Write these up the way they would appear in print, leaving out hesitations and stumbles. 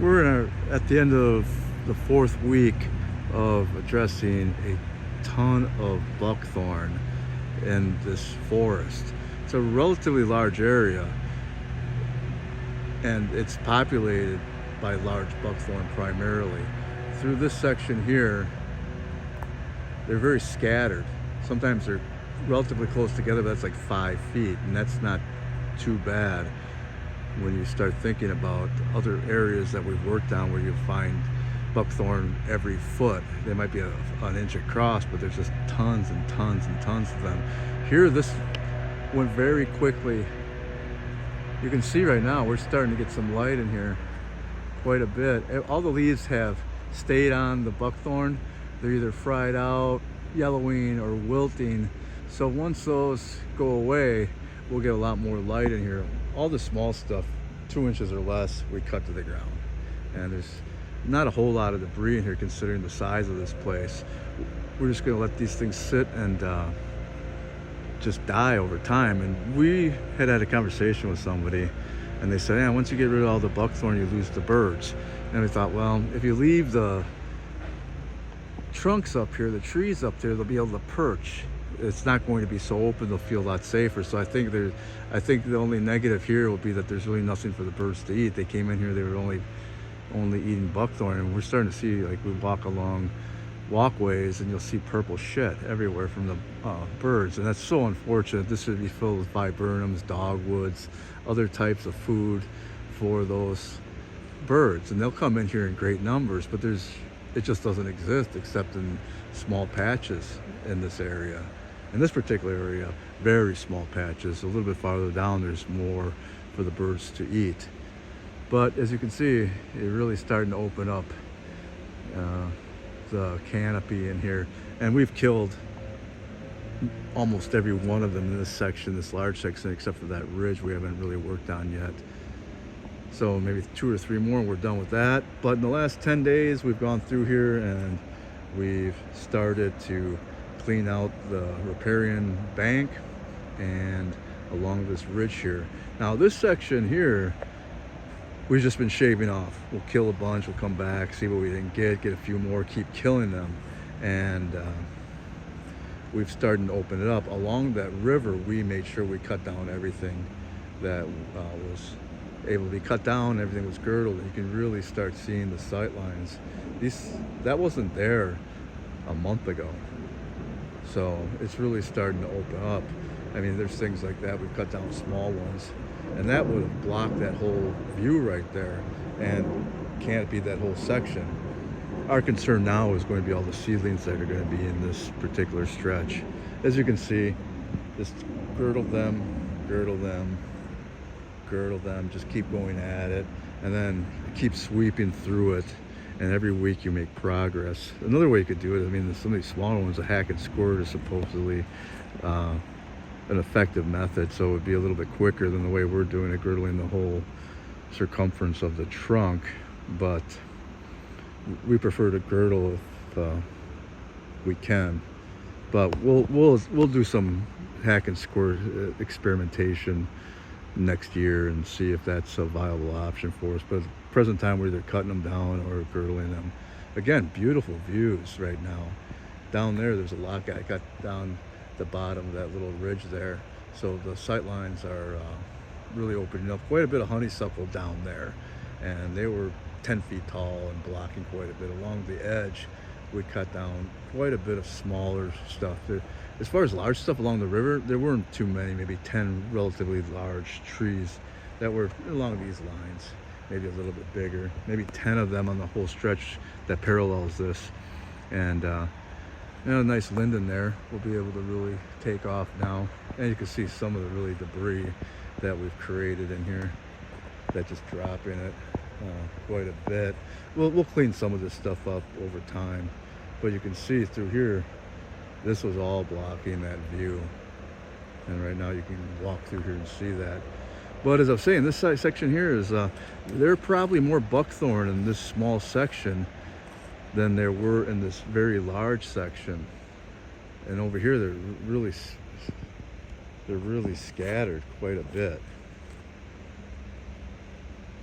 We're at the end of the 4th week of addressing a ton of buckthorn in this forest. It's a relatively large area, and it's populated by large buckthorn primarily. Through this section here, they're very scattered. Sometimes they're relatively close together, but that's like 5 feet, and that's not too bad when you start thinking about other areas that we've worked on where you find buckthorn every foot. They might be an inch across, but there's just tons and tons and tons of them. Here, this went very quickly. You can see right now we're starting to get some light in here quite a bit. All the leaves have stayed on the buckthorn. They're either fried out, yellowing, or wilting. So once those go away, we'll get a lot more light in here. All the small stuff, 2 inches or less, we cut to the ground. And there's not a whole lot of debris in here considering the size of this place. We're just gonna let these things sit and just die over time. And we had a conversation with somebody, and they said, yeah, once you get rid of all the buckthorn, you lose the birds. And we thought, well, if you leave the trunks up here, the trees up there, they'll be able to perch. It's not going to be so open, they'll feel a lot safer. So I think the only negative here will be that there's really nothing for the birds to eat. They came in here, they were only eating buckthorn, and we're starting to see, like, we walk along walkways and you'll see purple shit everywhere from the birds, and that's so unfortunate. This should be filled with viburnums, dogwoods, other types of food for those birds, and they'll come in here in great numbers, but it just doesn't exist except in small patches in this area. In this particular area, very small patches. A little bit farther down, there's more for the birds to eat. But as you can see, it's really starting to open up the canopy in here. And we've killed almost every one of them in this section, this large section, except for that ridge we haven't really worked on yet. So maybe 2 or 3 more and we're done with that. But in the last 10 days, we've gone through here and we've started to clean out the riparian bank and along this ridge here. Now this section here, we've just been shaving off. We'll kill a bunch, we'll come back, see what we didn't get a few more, keep killing them. And we've started to open it up. Along that river, we made sure we cut down everything that was able to be cut down, everything was girdled. You can really start seeing the sight lines. That wasn't there a month ago. So it's really starting to open up. I mean, there's things like that. We've cut down small ones, and that would have blocked that whole view right there and canopied that whole section. Our concern now is going to be all the seedlings that are going to be in this particular stretch. As you can see, just girdle them, girdle them, girdle them, just keep going at it, and then keep sweeping through it. And every week you make progress. Another way you could do it, I mean, some of these smaller ones, a hack and squirt is supposedly an effective method, so it would be a little bit quicker than the way we're doing it, girdling the whole circumference of the trunk. But we prefer to girdle if we can. But we'll do some hack and squirt experimentation next year and see if that's a viable option for us. But at the present time, we're either cutting them down or girdling them. Again, beautiful views right now. Down there, there's a lot I got down the bottom of that little ridge there. So the sight lines are really opening up. Quite a bit of honeysuckle down there, and they were 10 feet tall and blocking quite a bit. Along the edge, we cut down quite a bit of smaller stuff. As far as large stuff along the river, there weren't too many, maybe 10 relatively large trees that were along these lines, maybe a little bit bigger, maybe 10 of them on the whole stretch that parallels this. And a nice linden there. We'll be able to really take off now. And you can see some of the really debris that we've created in here that just drop in it quite a bit. We'll clean some of this stuff up over time, but you can see through here, this was all blocking that view. And right now you can walk through here and see that. But as I was saying, this section here is, there are probably more buckthorn in this small section than there were in this very large section. And over here, they're really scattered quite a bit.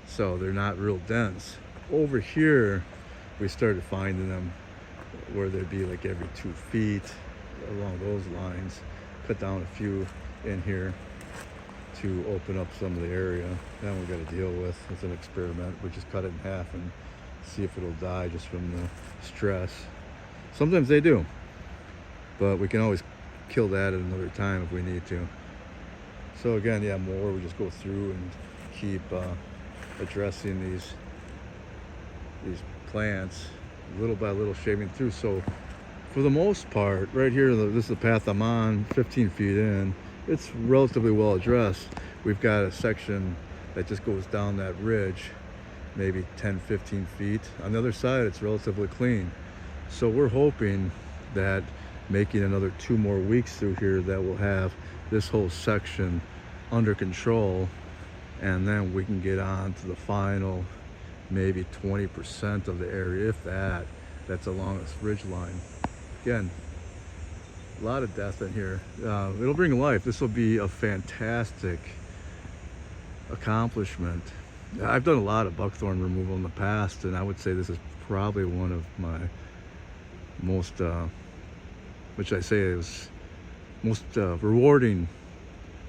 So they're not real dense. over here, we started finding them where there'd be like every 2 feet along those lines. Cut down a few in here to open up some of the area. Then we got to deal with, it's an experiment. We just cut it in half and see if it'll die just from the stress. Sometimes they do, but we can always kill that at another time if we need to. So again, yeah, more we just go through and keep addressing these plants little by little, shaving through. So for the most part, right here, this is the path I'm on, 15 feet in, it's relatively well addressed. We've got a section that just goes down that ridge, maybe 10-15 feet. On the other side, it's relatively clean. So we're hoping that making another 2 more weeks through here, that we'll have this whole section under control, and then we can get on to the final maybe 20% of the area, if that, that's along this ridge line. Again, a lot of death in here. It'll bring life. This will be a fantastic accomplishment. I've done a lot of buckthorn removal in the past, and I would say this is probably one of my most, which I say is most rewarding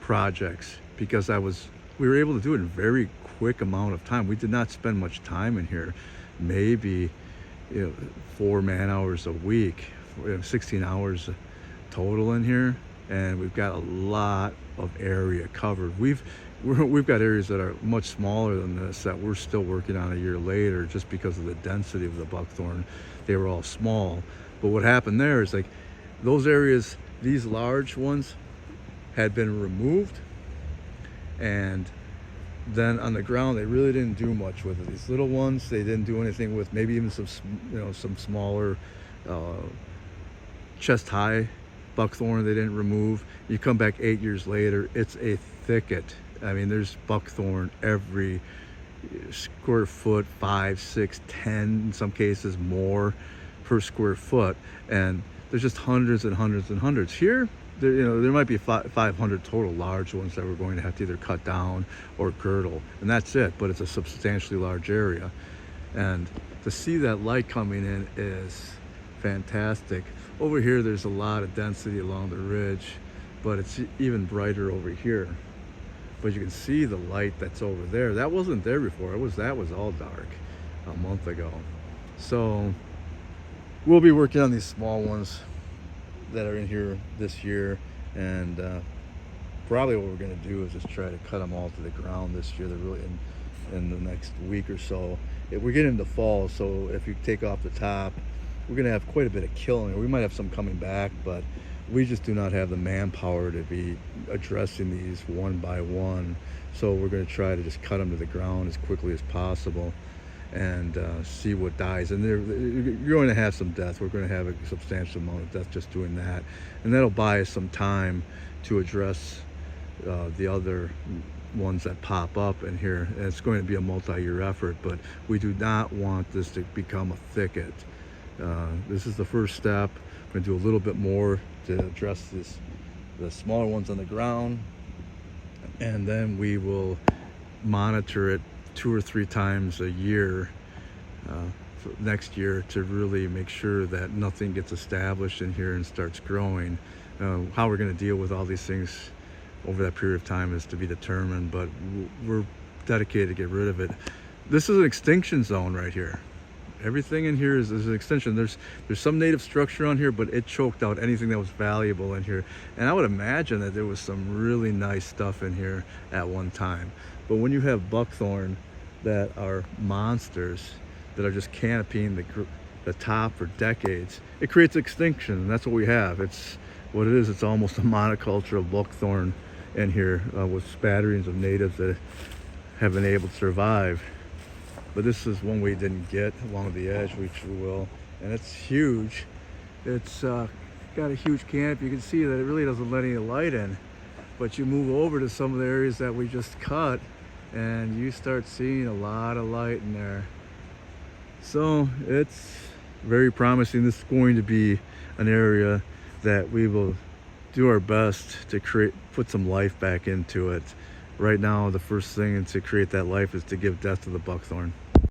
projects, because we were able to do it in a very quick amount of time. We did not spend much time in here, maybe 4 man hours a week, 16 hours total in here, and we've got a lot of area covered. We've got areas that are much smaller than this that we're still working on a year later, just because of the density of the buckthorn. They were all small, but what happened there is, like, those areas, these large ones had been removed, and then on the ground they really didn't do much with it. These little ones, they didn't do anything with. Maybe even some smaller chest high buckthorn they didn't remove. You come back 8 years later, it's a thicket. I mean, there's buckthorn every square foot, 5, 6, 10, in some cases more per square foot, and there's just hundreds and hundreds and hundreds. Here, there might be 500 total large ones that we're going to have to either cut down or girdle, and that's it. But it's a substantially large area, and to see that light coming in is fantastic. Over here, there's a lot of density along the ridge, but it's even brighter over here. But you can see the light that's over there. That wasn't there before. That was all dark a month ago. So we'll be working on these small ones that are in here this year, and probably what we're going to do is just try to cut them all to the ground this year. They're really in the next week or so. We're getting into fall, so if you take off the top, we're going to have quite a bit of killing. We might have some coming back, but we just do not have the manpower to be addressing these one by one. So we're going to try to just cut them to the ground as quickly as possible and see what dies. And you're going to have some death. We're going to have a substantial amount of death just doing that, and that'll buy us some time to address the other ones that pop up in here. And it's going to be a multi-year effort, but we do not want this to become a thicket. This is the first step. We're going to do a little bit more to address the smaller ones on the ground, and then we will monitor it 2 or 3 times a year for next year to really make sure that nothing gets established in here and starts growing. How we're going to deal with all these things over that period of time is to be determined, but we're dedicated to get rid of it. This is an extinction zone right here. Everything in here is an extension. There's some native structure on here, but it choked out anything that was valuable in here. And I would imagine that there was some really nice stuff in here at one time. But when you have buckthorn that are monsters, that are just canopying the top for decades, it creates extinction, and that's what we have. It's what it is. It's almost a monoculture of buckthorn in here with spatterings of natives that have been able to survive. But this is one we didn't get along the edge, which we will. And it's huge. It's got a huge canopy. You can see that it really doesn't let any light in. But you move over to some of the areas that we just cut, and you start seeing a lot of light in there. So it's very promising. This is going to be an area that we will do our best to put some life back into it. Right now, the first thing to create that life is to give death to the buckthorn.